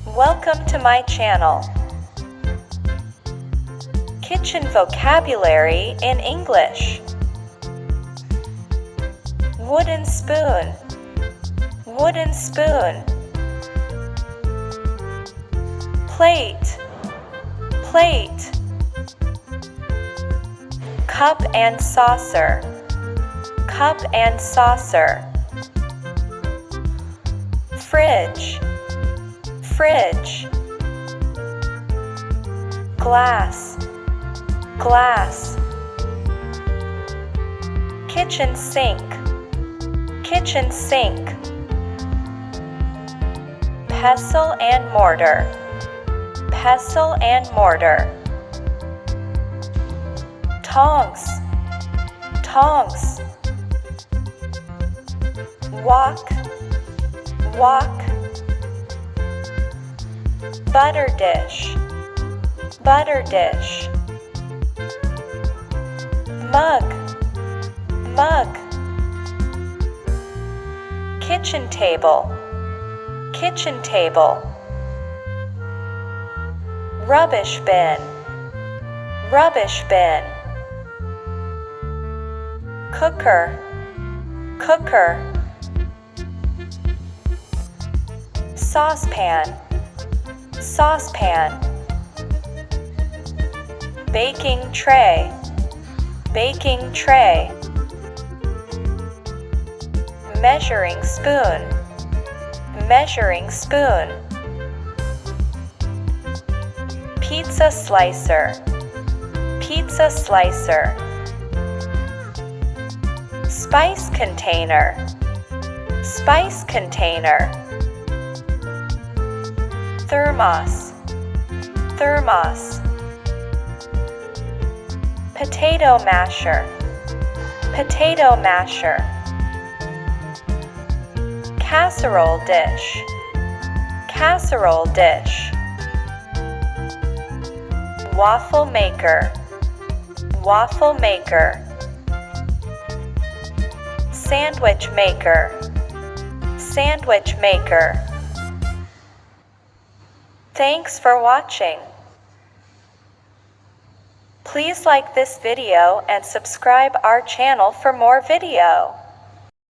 Welcome to my channel. Kitchen vocabulary in English. Wooden spoon. Wooden spoon. Plate. Plate. Cup and saucer. Cup and saucer. Fridge. Fridge. Glass. Glass. Kitchen sink. Kitchen sink. Pestle and mortar. Pestle and mortar. Tongs. Tongs. Wok. Wok. Butter dish. Butter dish. Mug. Mug. Kitchen table. Kitchen table. Rubbish bin. Rubbish bin. Cooker. Cooker. Saucepan. Saucepan. Baking tray. Baking tray. Measuring spoon. Measuring spoon. Pizza slicer. Pizza slicer. Spice container. Spice container. Thermos. Thermos. Potato masher. Potato masher. Casserole dish. Casserole dish. Waffle maker. Waffle maker. Sandwich maker. Sandwich maker. Thanks for watching. Please like this video and subscribe our channel for more video.